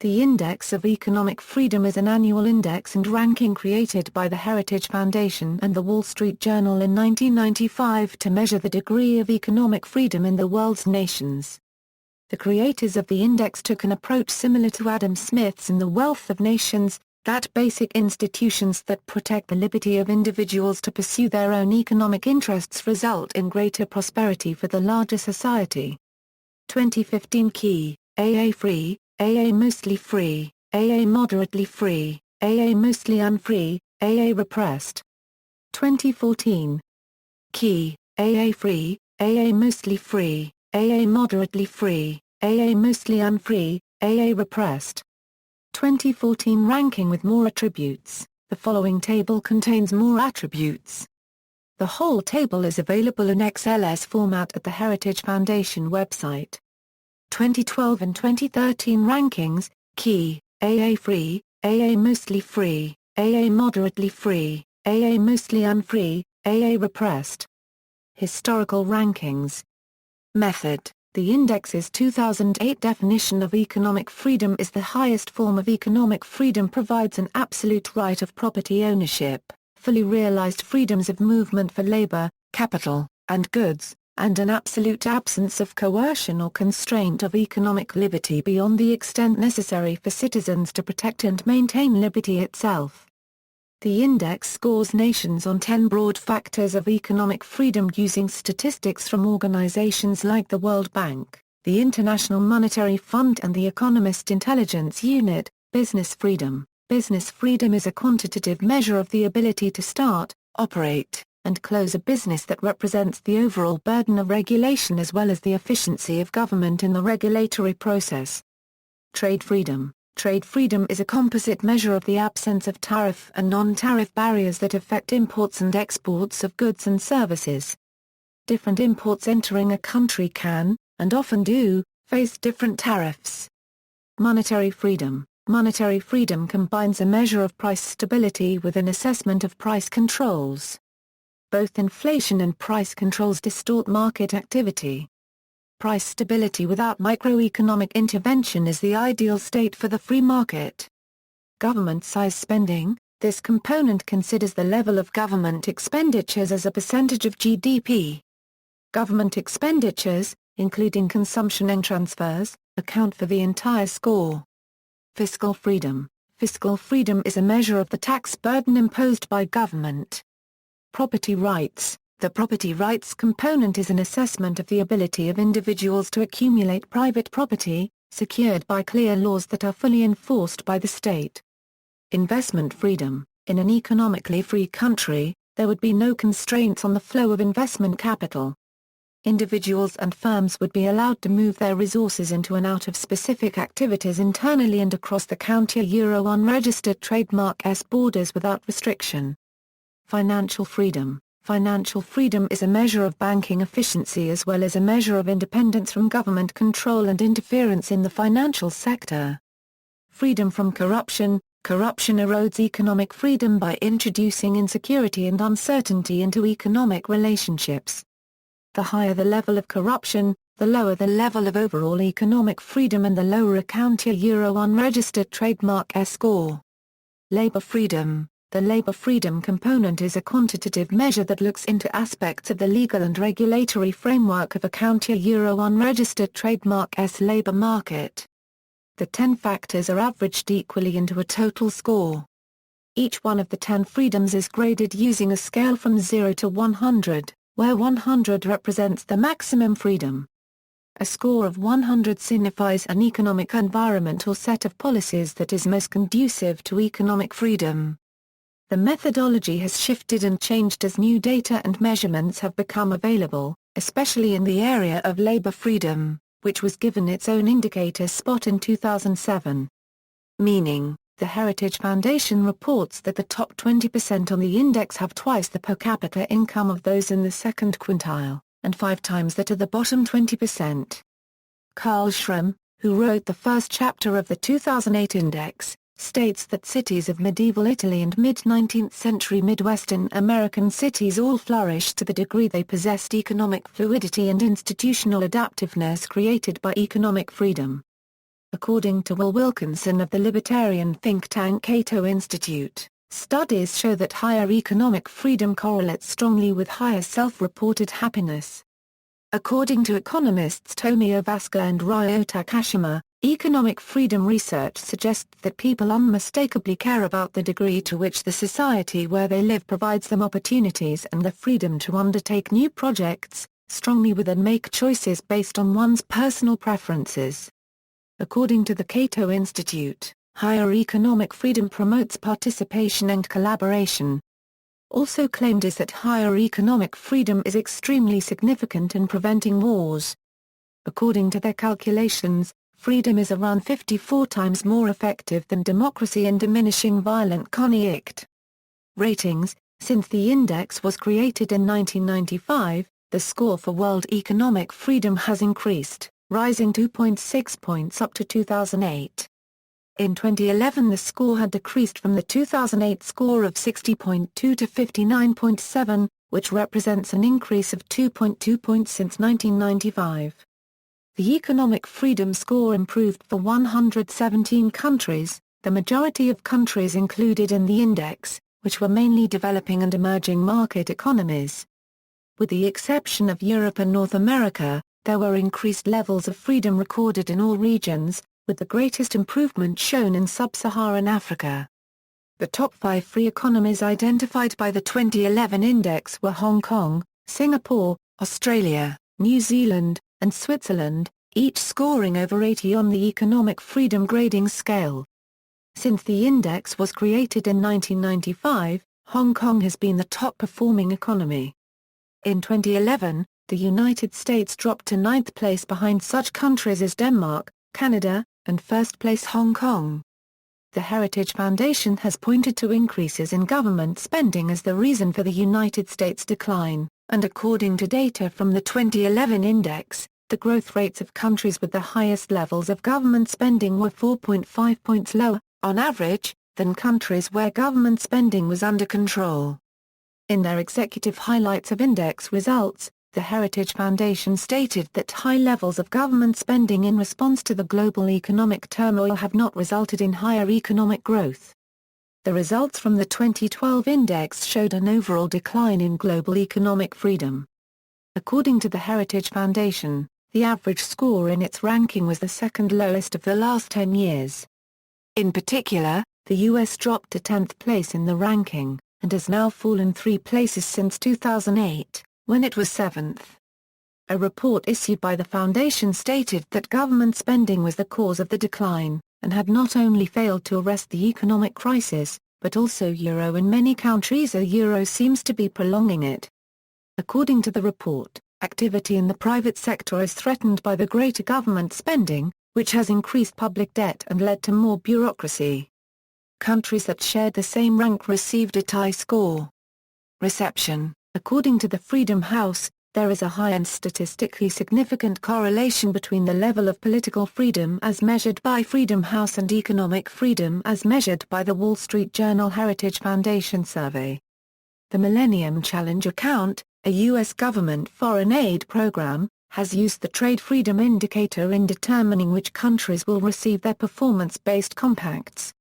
The Index of Economic Freedom is an annual index and ranking created by the Heritage Foundation and the Wall Street Journal in 1995 to measure the degree of economic freedom in the world's nations. The creators of the index took an approach similar to Adam Smith's in The Wealth of Nations, that basic institutions that protect the liberty of individuals to pursue their own economic interests result in greater prosperity for the larger society. 2015 Key, AA Free, AA Mostly Free, AA Moderately Free, AA Mostly Unfree, AA Repressed. 2014 Key, AA Free, AA Mostly Free, AA Moderately Free, AA Mostly Unfree, AA Repressed. 2014 Ranking with more attributes. The following table contains more attributes. The whole table is available in XLS format at the Heritage Foundation website. 2012 and 2013 rankings, Key, AA Free, AA Mostly Free, AA Moderately Free, AA Mostly Unfree, AA Repressed. Historical rankings. Method. The index's 2008 definition of economic freedom is the highest form of economic freedom provides an absolute right of property ownership, fully realized freedoms of movement for labor, capital, and goods, and an absolute absence of coercion or constraint of economic liberty beyond the extent necessary for citizens to protect and maintain liberty itself. The index scores nations on 10 broad factors of economic freedom using statistics from organizations like the World Bank, the International Monetary Fund and the Economist Intelligence Unit. Business freedom. Business freedom is a quantitative measure of the ability to start, operate, and close a business that represents the overall burden of regulation as well as the efficiency of government in the regulatory process. Trade freedom. Trade freedom is a composite measure of the absence of tariff and non-tariff barriers that affect imports and exports of goods and services. Different imports entering a country can, and often do, face different tariffs. Monetary freedom. Monetary freedom combines a measure of price stability with an assessment of price controls. Both inflation and price controls distort market activity. Price stability without microeconomic intervention is the ideal state for the free market. Government size spending. This component considers the level of government expenditures as a percentage of GDP. Government expenditures, including consumption and transfers, account for the entire score. Fiscal freedom. Fiscal freedom is a measure of the tax burden imposed by government. Property rights. The property rights component is an assessment of the ability of individuals to accumulate private property, secured by clear laws that are fully enforced by the state. Investment freedom. In an economically free country, there would be no constraints on the flow of investment capital. Individuals and firms would be allowed to move their resources into and out of specific activities internally and across the counter-Euro unregistered trademark S borders without restriction. Financial freedom. Financial freedom is a measure of banking efficiency as well as a measure of independence from government control and interference in the financial sector. Freedom from corruption. Corruption erodes economic freedom by introducing insecurity and uncertainty into economic relationships. The higher the level of corruption, the lower the level of overall economic freedom and the lower a counter-Euro unregistered trademark S score. Labor freedom. The labor freedom component is a quantitative measure that looks into aspects of the legal and regulatory framework of a counter-Euro unregistered trademark S labor market. The 10 factors are averaged equally into a total score. Each one of the 10 freedoms is graded using a scale from 0 to 100, where 100 represents the maximum freedom. A score of 100 signifies an economic environment or set of policies that is most conducive to economic freedom. The methodology has shifted and changed as new data and measurements have become available, especially in the area of labor freedom, which was given its own indicator spot in 2007. Meaning, the Heritage Foundation reports that the top 20% on the index have twice the per capita income of those in the second quintile, and 5 times that of the bottom 20%. Carl Schramm, who wrote the first chapter of the 2008 index, states that cities of medieval Italy and mid-19th century Midwestern American cities all flourished to the degree they possessed economic fluidity and institutional adaptiveness created by economic freedom. According to Will Wilkinson of the libertarian think tank Cato Institute, studies show that higher economic freedom correlates strongly with higher self-reported happiness. According to economists Tomio Vasca and Ryota Kashima, economic freedom research suggests that people unmistakably care about the degree to which the society where they live provides them opportunities and the freedom to undertake new projects, strongly with and make choices based on one's personal preferences. According to the Cato Institute, higher economic freedom promotes participation and collaboration. Also claimed is that higher economic freedom is extremely significant in preventing wars. According to their calculations, freedom is around 54 times more effective than democracy in diminishing violent conflict. Ratings. Since the index was created in 1995, the score for world economic freedom has increased, rising 2.6 points up to 2008. In 2011 the score had decreased from the 2008 score of 60.2 to 59.7, which represents an increase of 2.2 points since 1995. The economic freedom score improved for 117 countries, the majority of countries included in the index, which were mainly developing and emerging market economies. With the exception of Europe and North America, there were increased levels of freedom recorded in all regions, with the greatest improvement shown in sub-Saharan Africa. The top 5 free economies identified by the 2011 index were Hong Kong, Singapore, Australia, New Zealand, and Switzerland, each scoring over 80 on the economic freedom grading scale. Since the index was created in 1995, Hong Kong has been the top-performing economy. In 2011, the United States dropped to 9th place behind such countries as Denmark, Canada, and first place Hong Kong. The Heritage Foundation has pointed to increases in government spending as the reason for the United States' decline, and according to data from the 2011 index, the growth rates of countries with the highest levels of government spending were 4.5 points lower, on average, than countries where government spending was under control. In their executive highlights of index results, the Heritage Foundation stated that high levels of government spending in response to the global economic turmoil have not resulted in higher economic growth. The results from the 2012 index showed an overall decline in global economic freedom. According to the Heritage Foundation, the average score in its ranking was the second lowest of the last 10 years. In particular, the U.S. dropped to 10th place in the ranking, and has now fallen 3 places since 2008. When it was 7th. A report issued by the foundation stated that government spending was the cause of the decline, and had not only failed to arrest the economic crisis, but also in many countries a euro seems to be prolonging it. According to the report, activity in the private sector is threatened by the greater government spending, which has increased public debt and led to more bureaucracy. Countries that shared the same rank received a tie score. Reception. According to the Freedom House, there is a high and statistically significant correlation between the level of political freedom as measured by Freedom House and economic freedom as measured by the Wall Street Journal Heritage Foundation survey. The Millennium Challenge Account, a U.S. government foreign aid program, has used the Trade Freedom Indicator in determining which countries will receive their performance-based compacts.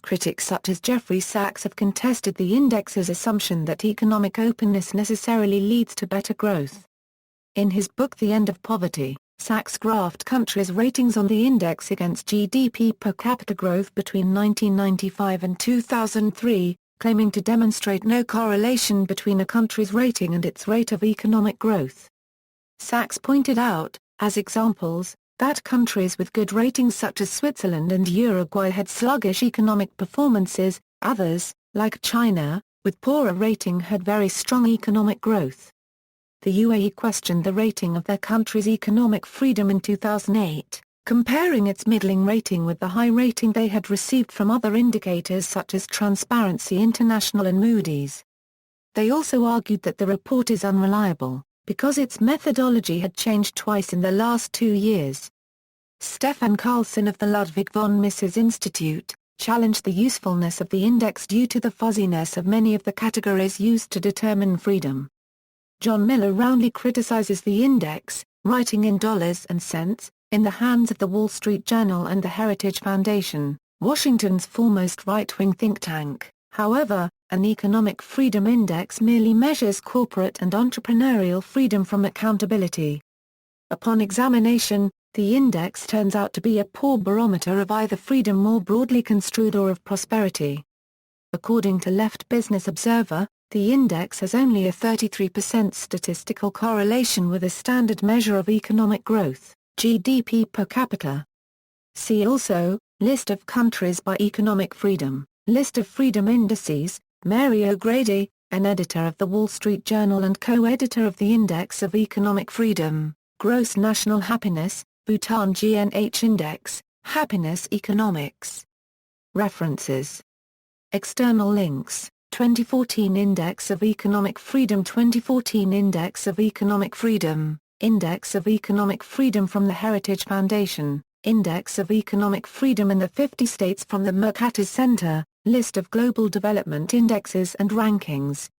Critics such as Jeffrey Sachs have contested the index's assumption that economic openness necessarily leads to better growth. In his book The End of Poverty, Sachs graphed countries' ratings on the index against GDP per capita growth between 1995 and 2003, claiming to demonstrate no correlation between a country's rating and its rate of economic growth. Sachs pointed out, as examples, that countries with good ratings such as Switzerland and Uruguay had sluggish economic performances, others, like China, with poorer rating had very strong economic growth. The UAE questioned the rating of their country's economic freedom in 2008, comparing its middling rating with the high rating they had received from other indicators such as Transparency International and Moody's. They also argued that the report is unreliable, because its methodology had changed twice in the last 2 years. Stefan Carlson of the Ludwig von Mises Institute challenged the usefulness of the index due to the fuzziness of many of the categories used to determine freedom. John Miller roundly criticizes the index, writing in dollars and cents, in the hands of the Wall Street Journal and the Heritage Foundation, Washington's foremost right-wing think tank. However, an economic freedom index merely measures corporate and entrepreneurial freedom from accountability. Upon examination, the index turns out to be a poor barometer of either freedom more broadly construed or of prosperity. According to Left Business Observer, the index has only a 33% statistical correlation with a standard measure of economic growth, GDP per capita. See also, List of countries by economic freedom, List of freedom indices. Mary O'Grady, an editor of the Wall Street Journal and co-editor of the Index of Economic Freedom, Gross National Happiness, Bhutan GNH Index, Happiness Economics. References. External links, 2014 Index of Economic Freedom 2014 Index of Economic Freedom, Index of Economic Freedom from the Heritage Foundation, Index of Economic Freedom in the 50 States from the Mercatus Center, List of Global Development Indexes and Rankings.